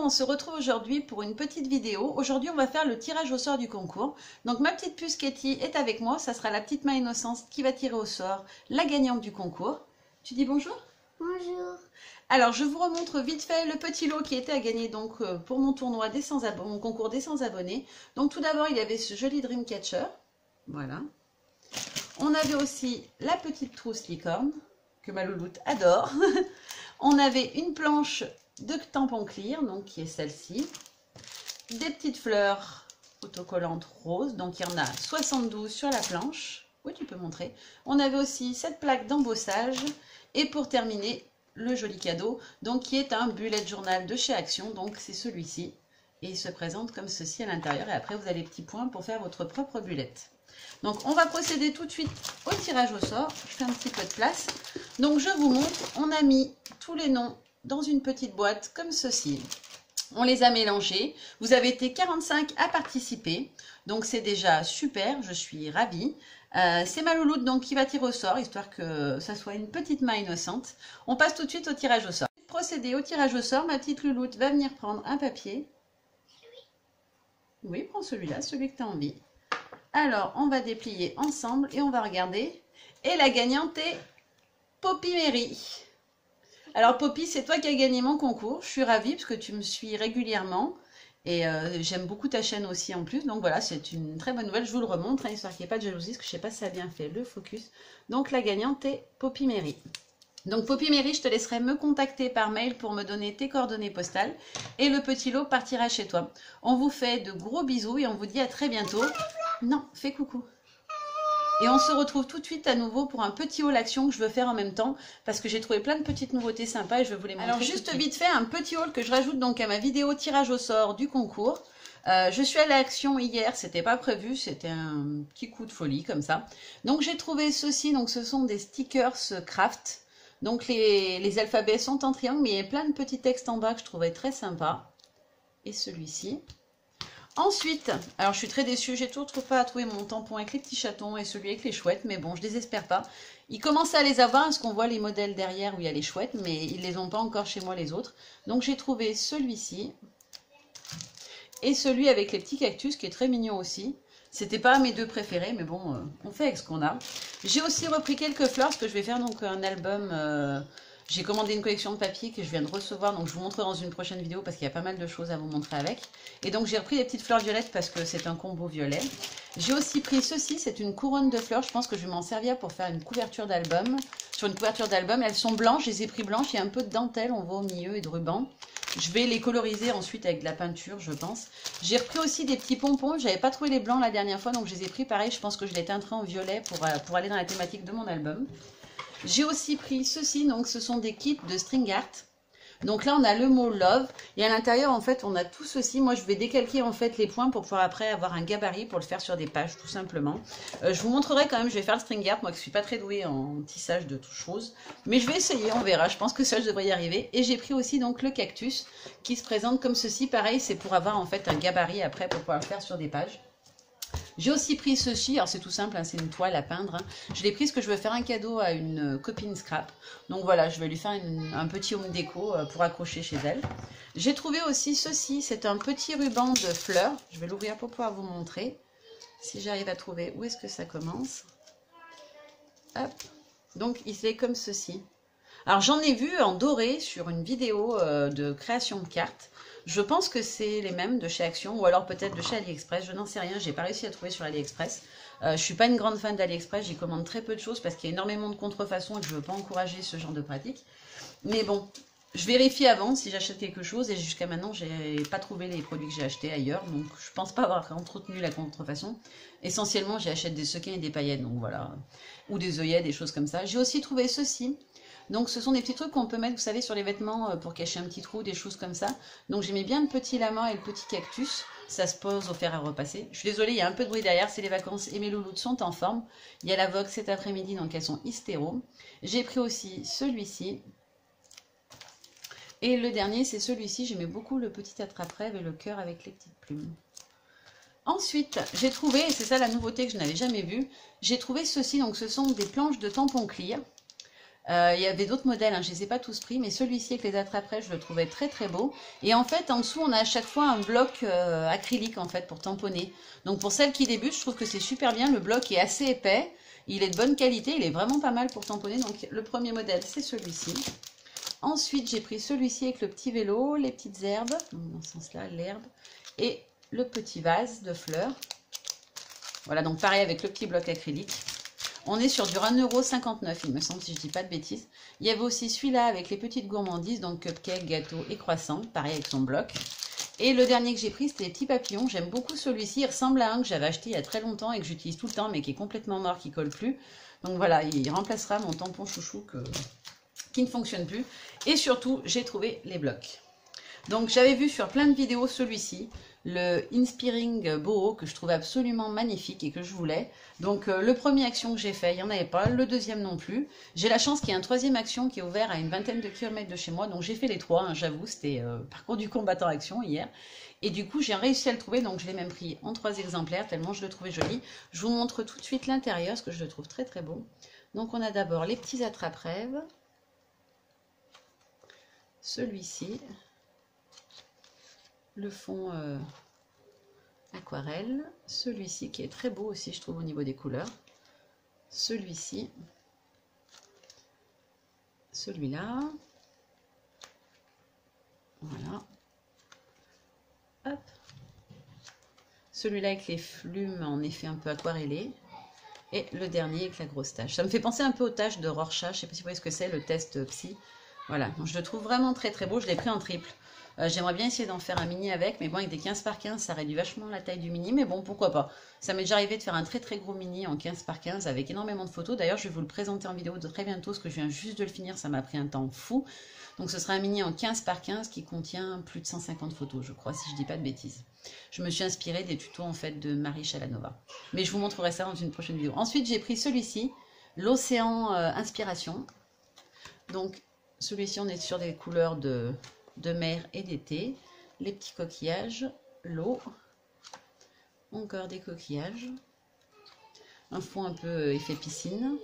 on se retrouve aujourd'hui pour une petite vidéo. Aujourd'hui, on va faire le tirage au sort du concours. Donc, ma petite puce Katie est avec moi. Ça sera la petite main innocente qui va tirer au sort la gagnante du concours. Tu dis bonjour? Bonjour. Alors, je vous remontre vite fait le petit lot qui était à gagner donc pour mon tournoi des 100 abonnés, mon concours des 100 abonnés. Donc, tout d'abord, il y avait ce joli Dreamcatcher. Voilà. On avait aussi la petite trousse licorne que ma louloute adore. On avait une planche de tampon clear, donc qui est celle-ci. Des petites fleurs autocollantes roses, donc il y en a 72 sur la planche. Oui, tu peux montrer. On avait aussi cette plaque d'embossage. Et pour terminer, le joli cadeau, donc qui est un bullet journal de chez Action, donc c'est celui-ci. Et il se présente comme ceci à l'intérieur. Et après, vous avez les petits points pour faire votre propre bullette. Donc, on va procéder tout de suite au tirage au sort. Je fais un petit peu de place. Donc, je vous montre, on a mis tous les noms dans une petite boîte comme ceci. On les a mélangés. Vous avez été 45 à participer. Donc, c'est déjà super. Je suis ravie. C'est ma louloute donc, qui va tirer au sort, histoire que ça soit une petite main innocente. On passe tout de suite au tirage au sort. Pour procéder au tirage au sort, ma petite louloute va venir prendre un papier. Oui, prends celui-là, celui que tu as envie. Alors, on va déplier ensemble et on va regarder. Et la gagnante est Poppy Mary. Alors, Poppy, c'est toi qui as gagné mon concours. Je suis ravie parce que tu me suis régulièrement. Et j'aime beaucoup ta chaîne aussi en plus. Donc voilà, c'est une très bonne nouvelle. Je vous le remontre, hein, histoire qu'il n'y ait pas de jalousie, parce que je ne sais pas si ça a bien fait le focus. Donc, la gagnante est Poppy Mary. Donc, Poppy Mary, je te laisserai me contacter par mail pour me donner tes coordonnées postales. Et le petit lot partira chez toi. On vous fait de gros bisous et on vous dit à très bientôt. Non, fais coucou. Et on se retrouve tout de suite à nouveau pour un petit haul action que je veux faire en même temps parce que j'ai trouvé plein de petites nouveautés sympas et je vais vous les montrer. Alors juste vite fait, un petit haul que je rajoute donc à ma vidéo tirage au sort du concours. Je suis allée à l'action hier, c'était pas prévu, c'était un petit coup de folie comme ça. Donc j'ai trouvé ceci, donc ce sont des stickers craft. Donc les alphabets sont en triangle mais il y a plein de petits textes en bas que je trouvais très sympa. Et celui-ci. Ensuite, alors je suis très déçue, j'ai toujours pas à trouver mon tampon avec les petits chatons et celui avec les chouettes, mais bon, je désespère pas. Ils commencent à les avoir, parce qu'on voit les modèles derrière où il y a les chouettes, mais ils les ont pas encore chez moi les autres. Donc j'ai trouvé celui-ci et celui avec les petits cactus qui est très mignon aussi. C'était pas mes deux préférés, mais bon, on fait avec ce qu'on a. J'ai aussi repris quelques fleurs, parce que je vais faire donc un album... J'ai commandé une collection de papier que je viens de recevoir, donc je vous montrerai dans une prochaine vidéo parce qu'il y a pas mal de choses à vous montrer avec. Et donc j'ai repris les petites fleurs violettes parce que c'est un combo violet. J'ai aussi pris ceci, c'est une couronne de fleurs, je pense que je vais m'en servir pour faire une couverture d'album. Sur une couverture d'album, elles sont blanches, je les ai pris blanches, il y a un peu de dentelle, on voit au milieu et de ruban. Je vais les coloriser ensuite avec de la peinture, je pense. J'ai repris aussi des petits pompons, j'avais pas trouvé les blancs la dernière fois, donc je les ai pris pareil, je pense que je les teinterai en violet pour aller dans la thématique de mon album. J'ai aussi pris ceci, donc ce sont des kits de string art. Donc là, on a le mot love. Et à l'intérieur, en fait, on a tout ceci. Moi, je vais décalquer en fait les points pour pouvoir après avoir un gabarit pour le faire sur des pages, tout simplement. Je vous montrerai quand même, je vais faire le string art. Moi, qui ne suis pas très douée en tissage de toutes choses. Mais je vais essayer, on verra. Je pense que ça, je devrais y arriver. Et j'ai pris aussi donc le cactus qui se présente comme ceci. Pareil, c'est pour avoir en fait un gabarit après pour pouvoir le faire sur des pages. J'ai aussi pris ceci, alors c'est tout simple, hein, c'est une toile à peindre. Hein. Je l'ai pris parce que je veux faire un cadeau à une copine scrap. Donc voilà, je vais lui faire un petit home déco pour accrocher chez elle. J'ai trouvé aussi ceci, c'est un petit ruban de fleurs. Je vais l'ouvrir pour pouvoir vous montrer. Si j'arrive à trouver où est-ce que ça commence. Hop. Donc il est comme ceci. Alors j'en ai vu en doré sur une vidéo de création de cartes. Je pense que c'est les mêmes de chez Action ou alors peut-être de chez AliExpress. Je n'en sais rien, j'ai pas réussi à trouver sur AliExpress. Je suis pas une grande fan d'AliExpress, j'y commande très peu de choses parce qu'il y a énormément de contrefaçons et que je veux pas encourager ce genre de pratique. Mais bon, je vérifie avant si j'achète quelque chose et jusqu'à maintenant, j'ai pas trouvé les produits que j'ai achetés ailleurs. Donc je pense pas avoir entretenu la contrefaçon. Essentiellement, j'achète des sequins et des paillettes, donc voilà. Ou des œillets, des choses comme ça. J'ai aussi trouvé ceci. Donc ce sont des petits trucs qu'on peut mettre, vous savez, sur les vêtements pour cacher un petit trou, des choses comme ça. Donc j'aimais bien le petit lama et le petit cactus. Ça se pose au fer à repasser. Je suis désolée, il y a un peu de bruit derrière, c'est les vacances et mes louloutes sont en forme. Il y a la Vogue cet après-midi, donc elles sont hystéro. J'ai pris aussi celui-ci. Et le dernier, c'est celui-ci. J'aimais beaucoup le petit attrape-rêve et le cœur avec les petites plumes. Ensuite, j'ai trouvé, et c'est ça la nouveauté que je n'avais jamais vue, j'ai trouvé ceci. Donc ce sont des planches de tampon clear. Il y avait d'autres modèles, hein, je ne les ai pas tous pris, mais celui-ci avec les attrape-rêves, je le trouvais très très beau. Et en fait, en dessous, on a à chaque fois un bloc acrylique en fait pour tamponner. Donc pour celles qui débutent, je trouve que c'est super bien. Le bloc est assez épais, il est de bonne qualité, il est vraiment pas mal pour tamponner. Donc le premier modèle, c'est celui-ci. Ensuite, j'ai pris celui-ci avec le petit vélo, les petites herbes, dans ce sens-là, l'herbe, et le petit vase de fleurs. Voilà, donc pareil avec le petit bloc acrylique. On est sur du 1,59 €, il me semble, si je ne dis pas de bêtises. Il y avait aussi celui-là avec les petites gourmandises, donc cupcake, gâteau et croissant, pareil avec son bloc. Et le dernier que j'ai pris, c'était les petits papillons. J'aime beaucoup celui-ci. Il ressemble à un que j'avais acheté il y a très longtemps et que j'utilise tout le temps, mais qui est complètement mort, qui ne colle plus. Donc voilà, il remplacera mon tampon chouchou qui ne fonctionne plus. Et surtout, j'ai trouvé les blocs. Donc j'avais vu sur plein de vidéos celui-ci, le Inspiring Boho, que je trouve absolument magnifique et que je voulais. Donc le premier action que j'ai fait, il n'y en avait pas, le deuxième non plus. J'ai la chance qu'il y ait un troisième action qui est ouvert à une vingtaine de kilomètres de chez moi, donc j'ai fait les trois, hein, j'avoue, c'était parcours du combattant action hier. Et du coup j'ai réussi à le trouver, donc je l'ai même pris en 3 exemplaires, tellement je le trouvais joli. Je vous montre tout de suite l'intérieur, parce que je le trouve très très beau. Donc on a d'abord les petits attrape-rêves, celui-ci, le fond aquarelle, celui-ci qui est très beau aussi je trouve au niveau des couleurs, celui-ci, celui-là, voilà, hop, celui-là avec les flumes en effet un peu aquarellé, et le dernier avec la grosse tache. Ça me fait penser un peu aux taches de Rorschach, je ne sais pas si vous voyez ce que c'est, le test psy. Voilà, donc je le trouve vraiment très très beau, je l'ai pris en triple. J'aimerais bien essayer d'en faire un mini avec, mais bon, avec des 15 par 15, ça réduit vachement la taille du mini, mais bon, pourquoi pas. Ça m'est déjà arrivé de faire un très très gros mini en 15 par 15 avec énormément de photos. D'ailleurs, je vais vous le présenter en vidéo de très bientôt, parce que je viens juste de le finir, ça m'a pris un temps fou. Donc ce sera un mini en 15 par 15 qui contient plus de 150 photos, je crois, si je dis pas de bêtises. Je me suis inspirée des tutos en fait de Marie Chalanova. Mais je vous montrerai ça dans une prochaine vidéo. Ensuite, j'ai pris celui-ci, l'Océan Inspiration. Donc celui-ci, on est sur des couleurs de mer et d'été. Les petits coquillages, l'eau, encore des coquillages, un fond un peu effet piscine,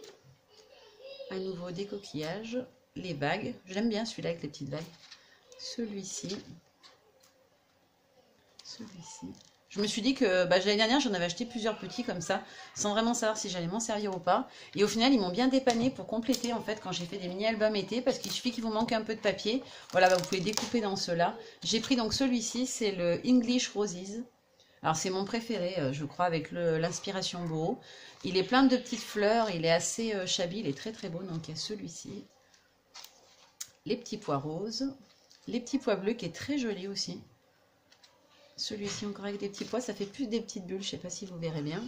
à nouveau des coquillages, les vagues, j'aime bien celui-là avec les petites vagues, celui-ci, celui-ci. Je me suis dit que l'année dernière, j'en avais acheté plusieurs petits comme ça, sans vraiment savoir si j'allais m'en servir ou pas. Et au final, ils m'ont bien dépanné pour compléter en fait quand j'ai fait des mini-albums été, parce qu'il suffit qu'il vous manque un peu de papier. Voilà, vous pouvez découper dans ceux-là. J'ai pris donc celui-ci, c'est le English Roses. Alors c'est mon préféré, je crois, avec l'inspiration boho. Il est plein de petites fleurs, il est assez shabby, il est très très beau. Donc il y a celui-ci, les petits pois roses, les petits pois bleus qui est très joli aussi. Celui-ci encore avec des petits pois, ça fait plus des petites bulles, je ne sais pas si vous verrez bien.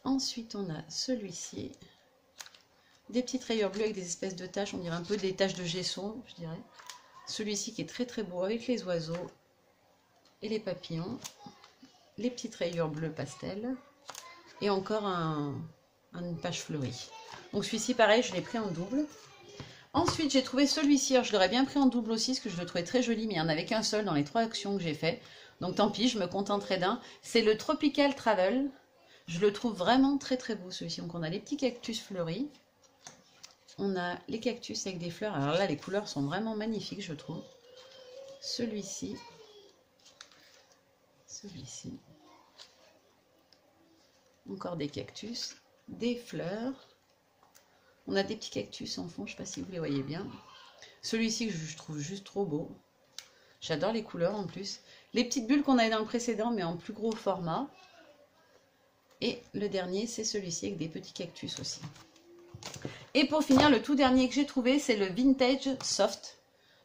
Ensuite, on a celui-ci. Des petites rayures bleues avec des espèces de taches, on dirait un peu des taches de gesso, je dirais. Celui-ci qui est très très beau avec les oiseaux et les papillons. Les petites rayures bleues pastel. Et encore une page fleurie. Donc celui-ci, pareil, je l'ai pris en double. Ensuite, j'ai trouvé celui-ci, alors je l'aurais bien pris en double aussi, parce que je le trouvais très joli, mais il n'y en avait qu'un seul dans les 3 actions que j'ai fait. Donc tant pis, je me contenterai d'un. C'est le Tropical Travel. Je le trouve vraiment très très beau celui-ci. Donc on a les petits cactus fleuris. On a les cactus avec des fleurs. Alors là, les couleurs sont vraiment magnifiques, je trouve. Celui-ci. Celui-ci. Encore des cactus. Des fleurs. On a des petits cactus en fond, je ne sais pas si vous les voyez bien. Celui-ci, je trouve juste trop beau. J'adore les couleurs en plus. Les petites bulles qu'on avait dans le précédent, mais en plus gros format. Et le dernier, c'est celui-ci avec des petits cactus aussi. Et pour finir, le tout dernier que j'ai trouvé, c'est le Vintage Soft.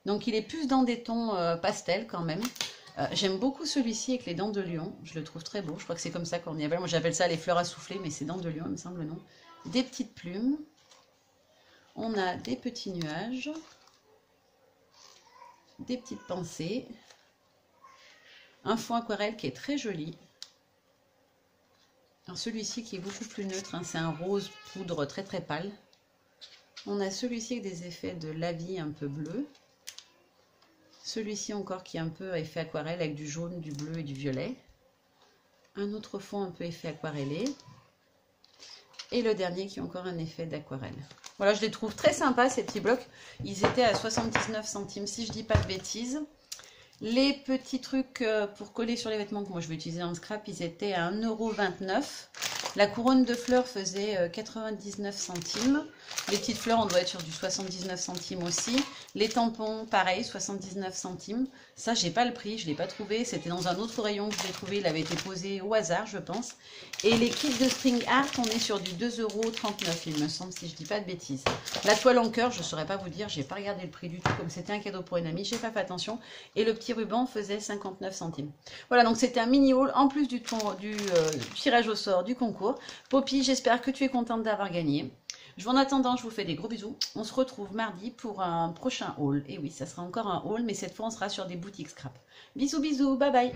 Donc il est plus dans des tons pastel quand même. J'aime beaucoup celui-ci avec les dents de lion. Je le trouve très beau. Je crois que c'est comme ça qu'on y appelle. Moi j'appelle ça les fleurs à souffler, mais c'est dents de lion, il me semble, non. Des petites plumes. On a des petits nuages, des petites pensées, un fond aquarelle qui est très joli. Alors celui-ci qui est beaucoup plus neutre, hein, c'est un rose poudre très très pâle. On a celui-ci avec des effets de la vie un peu bleu. Celui-ci encore qui est un peu effet aquarelle avec du jaune, du bleu et du violet. Un autre fond un peu effet aquarellé. Et le dernier qui a encore un effet d'aquarelle. Voilà, je les trouve très sympas ces petits blocs. Ils étaient à 79 centimes si je dis pas de bêtises. Les petits trucs pour coller sur les vêtements que moi je vais utiliser dans le scrap, ils étaient à 1,29 €. La couronne de fleurs faisait 99 centimes. Les petites fleurs, on doit être sur du 79 centimes aussi. Les tampons, pareil, 79 centimes. Ça, j'ai pas le prix, je l'ai pas trouvé. C'était dans un autre rayon que je l'ai trouvé. Il avait été posé au hasard, je pense. Et les kits de string art, on est sur du 2,39 €, il me semble, si je dis pas de bêtises. La toile en cœur, je saurais pas vous dire, j'ai pas regardé le prix du tout. Comme c'était un cadeau pour une amie, j'ai pas fait attention. Et le petit ruban faisait 59 centimes. Voilà, donc c'était un mini haul en plus du tirage au sort du concours. Poppy, j'espère que tu es contente d'avoir gagné. En attendant, je vous fais des gros bisous. On se retrouve mardi pour un prochain haul. Et oui, ça sera encore un haul, mais cette fois, on sera sur des boutiques scrap. Bisous, bisous, bye bye.